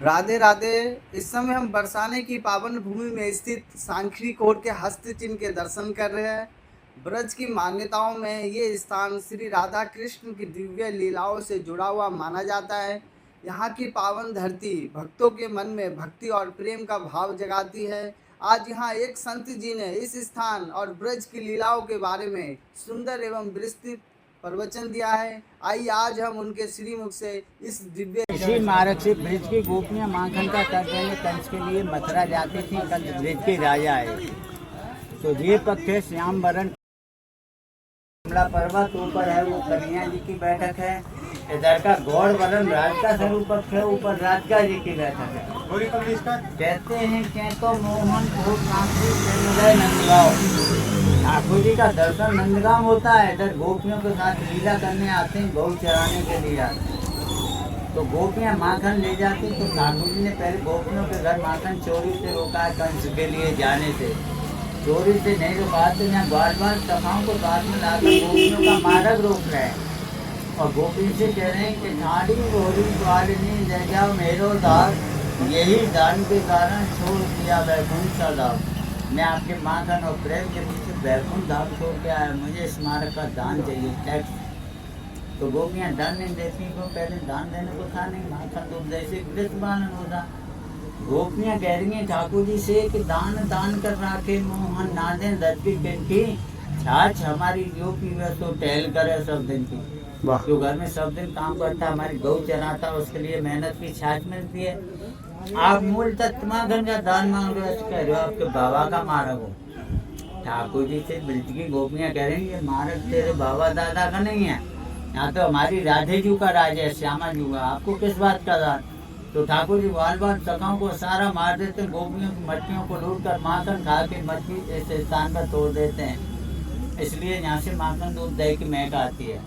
राधे राधे। इस समय हम बरसाने की पावन भूमि में स्थित सांखरी कोट के हस्त चिन्ह के दर्शन कर रहे हैं। ब्रज की मान्यताओं में ये स्थान श्री राधा कृष्ण की दिव्य लीलाओं से जुड़ा हुआ माना जाता है। यहाँ की पावन धरती भक्तों के मन में भक्ति और प्रेम का भाव जगाती है। आज यहाँ एक संत जी ने इस स्थान और ब्रज की लीलाओं के बारे में सुंदर एवं विस्तृत प्रवचन दिया है। आइए आज हम उनके श्रीमुख से इस दिव्य इसी मार्ग से ब्रज की गोपियां माखन का कर देने कंस के लिए मथुरा जाती थी। कंस ब्रज के राजा है। तो ये पक्ष है श्याम वरण कमला पर्वत ऊपर है, वो कन्हैया जी की बैठक है। इधर का गौड़ वरण राज का स्वरूप पक्ष है, ऊपर राधिका जी की बैठक है। कहते हैं कि तो मोहन को नंदगांव ठाकुर जी का दर्शन नंदगांव होता है। इधर गोपियों के साथ लीला करने आते हैं, गौ चराने के लिए आते हैं। तो गोपियां माखन ले जाती, तो ठाकुर जी ने पहले गोपियों के घर माखन चोरी से रोका है कंस के लिए जाने से। चोरी से नहीं रुका तो यहाँ बार बार सभाओं को बाद में लाकर गोपियों का मार्ग रोक रहे हैं और गोपी से कह रहे हैं कि ठाड़ी गोरी द्वारिणी ले जाओ मेरो दार, यही दान के कारण छोड़ दिया वैकुंठ का दाम। मैं आपके माखन और प्रेम के पीछे वैकुंठ धाम छोड़ के आया, मुझे स्मारक का दान चाहिए, टैक्स। तो गोपियाँ दान नहीं देती, को पहले दान देने को था नहीं, माखन दूध जैसे कृष्ण होता। गोपियाँ कह रही हैं ठाकुर जी से कि दान दान कर राखे मोहन ना दें दत्ती की छाछ हमारी जो की वह तो टहल करे सब दिन की। जो घर में सब दिन काम करता, हमारी गौ चराता, उसके लिए मेहनत की छाछ मिलती है। आप मूल तत्व माखन का दान मांग रहे हो, कह रहे हो आपके बाबा का मार्ग हो। ठाकुर जी से ब्रज की गोपियाँ कह रही हैं मार्ग तेरे बाबा दादा का नहीं है, यहाँ तो हमारी राधे जी का राज है, श्यामा जी का, आपको किस बात का दान। तो ठाकुर जी बार बार सखाओं को सारा मार देते हैं, गोपियों की मटकियों को लूट कर माखन खा के मटकी इस स्थान पर तोड़ देते हैं। इसलिए यहाँ से माखन दूध दही की महक आती है।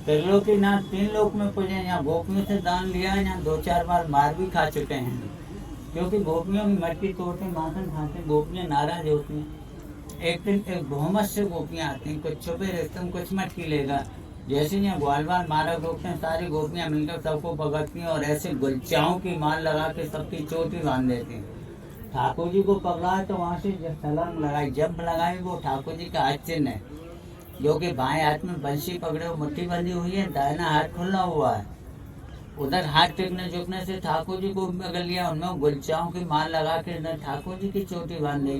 त्रिलोकीनाथ 3 लोक में पूजे, यहाँ गोपियों से दान लिया है, यहाँ 2-4 बार मार भी खा चुके हैं, क्योंकि गोपियों की मटकी तोड़ते माखन खाते, गोपियाँ नाराज होती हैं। एक दिन एक बहुमत से गोपियाँ आती हैं, कुछ छुपे रहते हैं, कुछ मटकी लेगा। जैसे यहाँ ग्वालवाल मार्ग रोकते हैं, सारी गोपियाँ मिलकर सबको पकड़ती हैं और ऐसे गुलचाओं की माल लगा के सबकी चोटी बांध देती हैं। ठाकुर जी को पकड़ा तो वहाँ से छलांग लगाई, जब लगाई वो ठाकुर जी का हाथ चिन्ह है, जो कि बाएं हाथ में बंसी पकड़े हुए मुट्ठी बंधी हुई है, दाहिना हाथ खुला हुआ है। उधर हाथ टेकने झुकने से ठाकुर जी को पकड़ लिया, उनमें गुलचाओं की माल लगा के इधर ठाकुर जी की चोटी बांध दी।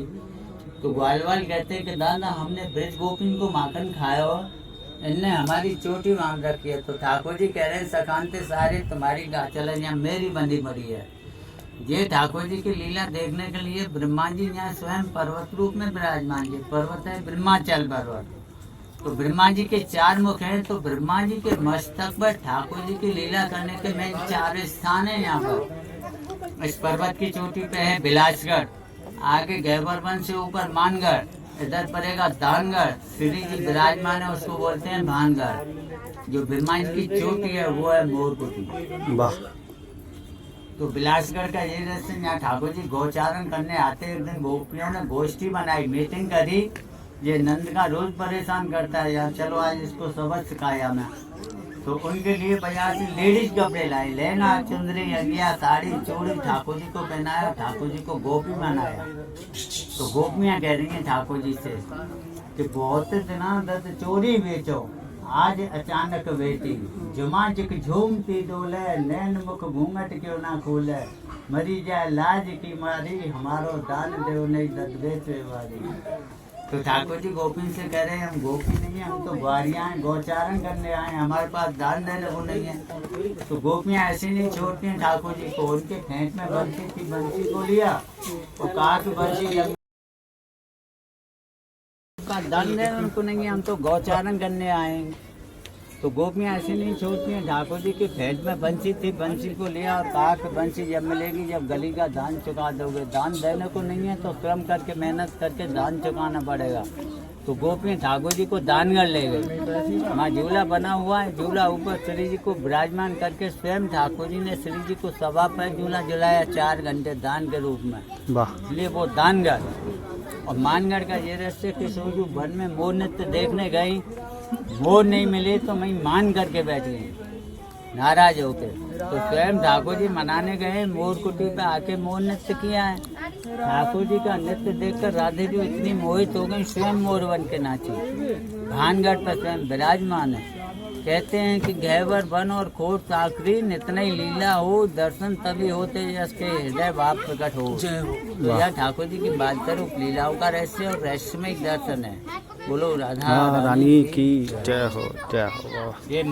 तो ग्वालवाल कहते हैं कि दादा हमने ब्रज गोपिन को माखन खाया और इनने हमारी चोटी बांध रखी है। तो ठाकुर जी कह रहे हैं सकांते सारे तुम्हारी चलन यहाँ मेरी बंधी पड़ी है। ये ठाकुर जी की लीला देखने के लिए ब्रह्मा जी यहाँ स्वयं पर्वत रूप में विराजमान जी, पर्वत है ब्रह्माचल पर्वत। तो ब्रह्मा जी के 4 मुख हैं, तो ब्रह्मा जी के मस्तक पर ठाकुर जी की लीला करने के मेन 4 स्थान है यहाँ पर। इस पर्वत की चोटी पे है बिलासगढ़, आगे गैबरवन से ऊपर मानगढ़, इधर पड़ेगा दानगढ़, श्री जी विराजमान है उसको बोलते हैं भानगढ़। जो ब्रह्मा जी की चोटी है वो है मोरकुटी। वाह। तो बिलासगढ़ का ये रहस्य, यहाँ ठाकुर जी गोचारण करने आते। एक दिन गोपियों ने गोष्ठी बनाई, मीटिंग करी, ये नंद का रोज परेशान करता है यार, चलो आज इसको सबक सिखाया मैं। तो उनके लिए बाजार से लेडीज कपड़े लाए, लहंगा चुंदरी अगिया साड़ी चूड़ी ठाकुर जी को पहनाया, ठाकुर जी को गोपी बनाया। तो गोपियाँ कह रही हैं ठाकुर जी से कि बहुत दिना दत चोरी बेचो, आज अचानक बेटी जुमा जिक झूमती डोले, नैन मुख घूंघट क्यों ना खोले, मरी जाए लाज की मारी, हमारो दान देव नहीं दत बेचे वारी। तो ठाकुर जी गोपी से कह रहे हैं हम गोपी नहीं है, हम तो ग्वारियाँ हैं, गौचारण करने आए, हमारे पास दान देने को नहीं है। तो गोपियाँ ऐसे नहीं छोड़ती हैं ठाकुर जी को, उनके फेंट में बंसी थी, बंसी को लिया तो कहा कि बंसी का दान देने उनको नहीं है, हम तो गौचारण करने आएंगे। तो गोपियाँ ऐसे नहीं छोड़ती हैं, ठाकुर जी के फेंट में बंसी थी, बंसी को लिया और कहा कि बंसी जब मिलेगी जब गली का दान चुका दोगे, दान देने को नहीं है तो श्रम करके मेहनत करके दान चुकाना पड़ेगा। तो गोपियाँ ठाकुर जी को दानगढ़ ले गई, वहाँ झूला बना हुआ है, झूला ऊपर श्री जी को विराजमान करके स्वयं ठाकुर जी ने श्री जी को सभा पर झूला झुलाया 4 घंटे दान के रूप में, इसलिए वो दानगढ़। और मानगढ़ का ये रहस्य कि सोजू वन में मोर नृत्य देखने गई, मोर नहीं मिले तो मैं मान करके बैठ गई। नाराज होके। तो स्वयं ठाकुर जी मनाने गए, मोर कुटी पे आके मोर नृत्य किया है। ठाकुर जी का नृत्य देखकर राधे जी इतनी मोहित हो गई, स्वयं मोर बन के नाची। भानगढ़ पर स्वयं विराजमान है। कहते हैं कि घेवर बन और खोट साकरी, नितना ही लीला हो, दर्शन तभी होते जसके हृदय भाव प्रकट हो। तो यह ठाकुर जी की बाल रूप लीलाओं का रहस्य और रहस्यमय दर्शन है। बोलो राधा रानी की जय हो, जय हो। ये